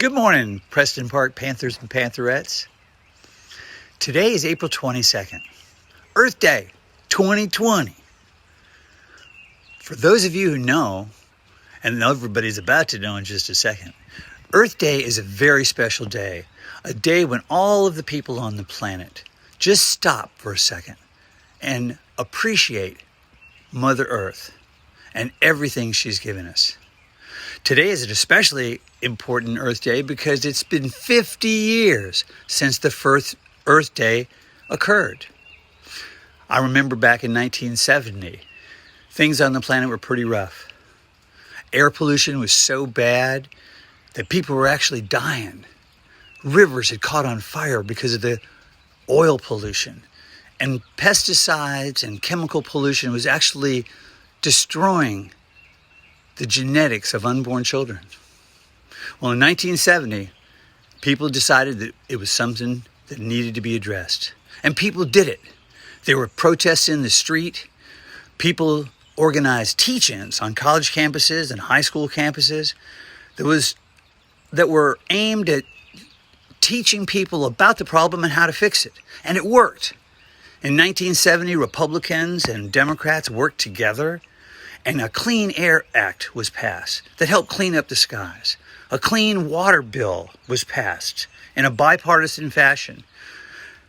Good morning, Preston Park Panthers and Pantherettes. Today is April 22nd, Earth Day 2020. For those of you who know, and everybody's about to know in just a second, Earth Day is a very special day, a day when all of the people on the planet just stop for a second and appreciate Mother Earth and everything she's given us. Today is an especially important Earth Day because it's been 50 years since the first Earth Day occurred. I remember back in 1970, things on the planet were pretty rough. Air pollution was so bad that people were actually dying. Rivers had caught on fire because of the oil pollution. And pesticides and chemical pollution was actually destroying the genetics of unborn children. Well, in 1970, people decided that it was something that needed to be addressed. And people did it. There were protests in the street. People organized teach-ins on college campuses and high school campuses that were aimed at teaching people about the problem and how to fix it. And it worked. In 1970, Republicans and Democrats worked together, and a Clean Air Act was passed that helped clean up the skies. A clean water bill was passed in a bipartisan fashion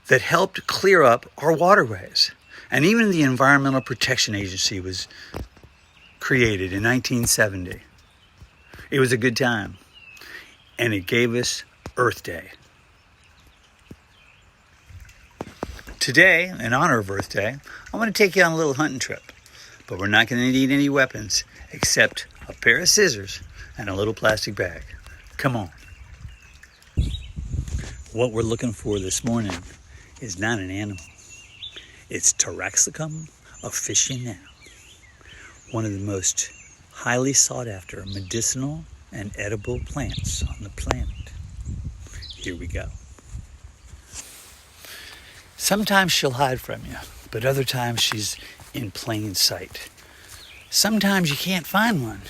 that helped clear up our waterways. And even the Environmental Protection Agency was created in 1970. It was a good time, and it gave us Earth Day. Today, in honor of Earth Day, I want to take you on a little hunting trip. But we're not going to need any weapons except a pair of scissors and a little plastic bag. Come on. What we're looking for this morning is not an animal. It's Taraxacum officinale, one of the most highly sought after medicinal and edible plants on the planet. Here we go. Sometimes she'll hide from you, but other times she's in plain sight. Sometimes you can't find one,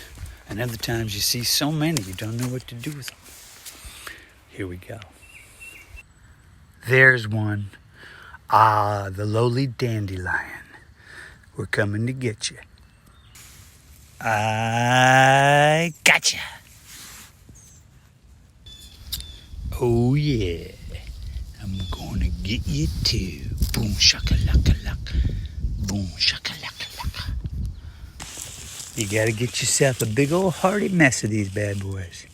and other times you see so many you don't know what to do with them. Here we go. There's one. Ah, the lowly dandelion. We're coming to get you. I gotcha. Oh yeah, I'm gonna get you too. Boom shakalaka-laka. Boom shakalaka-laka. You gotta get yourself a big old hearty mess of these bad boys.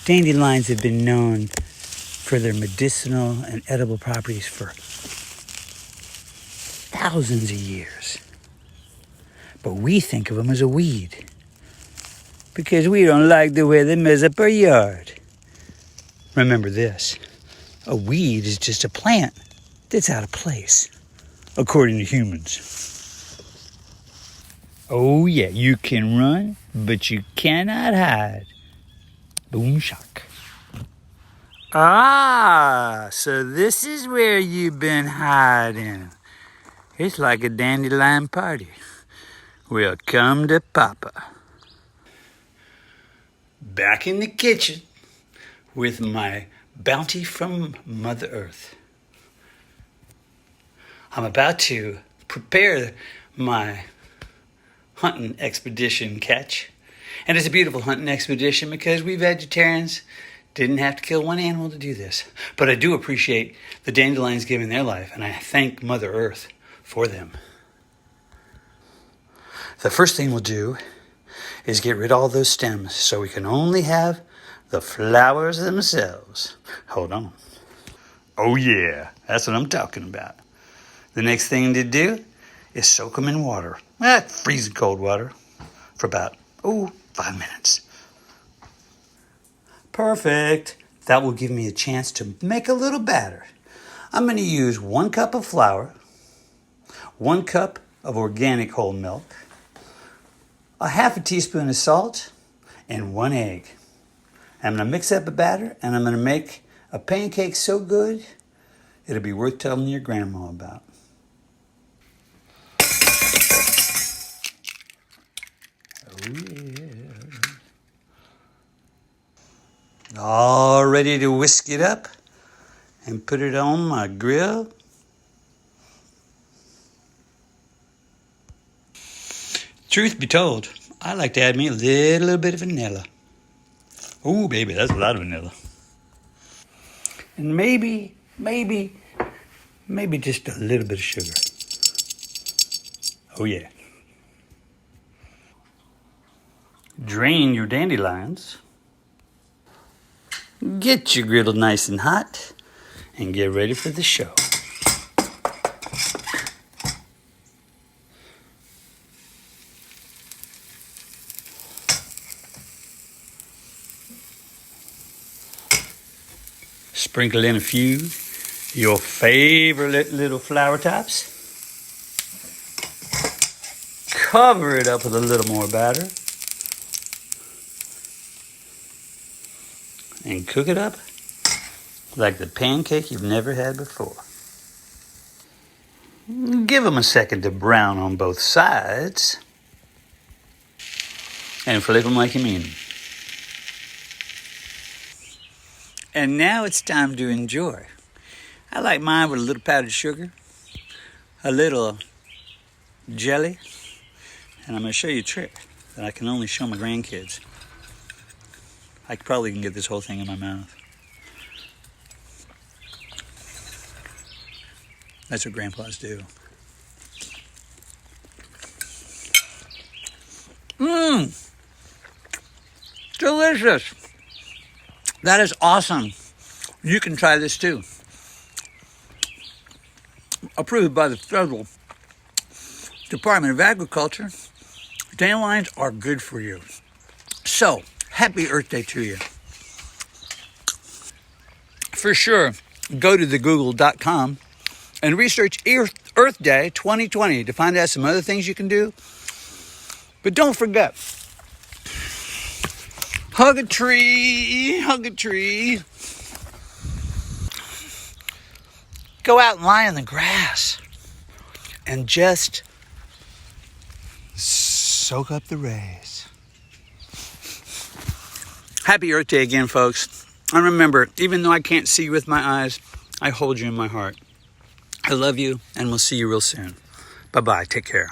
Dandelions have been known for their medicinal and edible properties for thousands of years. But we think of them as a weed because we don't like the way they mess up our yard. Remember this, a weed is just a plant that's out of place, according to humans. Oh yeah, you can run, but you cannot hide. Boom shock. Ah, so this is where you've been hiding. It's like a dandelion party. Well, come to Papa. Back in the kitchen with my bounty from Mother Earth. I'm about to prepare my hunting expedition catch. And it's a beautiful hunting expedition because we vegetarians didn't have to kill one animal to do this. But I do appreciate the dandelions giving their life, and I thank Mother Earth for them. The first thing we'll do is get rid of all those stems so we can only have the flowers themselves. Hold on. Oh yeah, that's what I'm talking about. The next thing to do is soak them in water. Freezing cold water for about, 5 minutes. Perfect. That will give me a chance to make a little batter. I'm going to use 1 cup of flour, 1 cup of organic whole milk, a half a teaspoon of salt, and 1 egg. I'm going to mix up a batter, and I'm going to make a pancake so good, it'll be worth telling your grandma about. Oh yeah. All ready to whisk it up and put it on my grill. Truth be told, I like to add me a little bit of vanilla. Ooh, baby, that's a lot of vanilla. And maybe just a little bit of sugar. Oh yeah. Drain your dandelions. Get your griddle nice and hot and get ready for the show. Sprinkle in a few your favorite little flower tops. Cover it up with a little more batter. And cook it up like the pancake you've never had before. Give them a second to brown on both sides. And flip them like you mean them. And now it's time to enjoy. I like mine with a little powdered sugar, a little jelly, and I'm going to show you a trick that I can only show my grandkids. I probably can get this whole thing in my mouth. That's what grandpas do. Mmm! Delicious! That is awesome. You can try this too. Approved by the Federal Department of Agriculture. Dandelions are good for you. So, happy Earth Day to you. For sure, go to thegoogle.com and research Earth Day 2020 to find out some other things you can do. But don't forget, hug a tree, hug a tree. Go out and lie in the grass and just soak up the rays. Happy Earth Day again, folks. And remember, even though I can't see you with my eyes, I hold you in my heart. I love you, and we'll see you real soon. Bye-bye. Take care.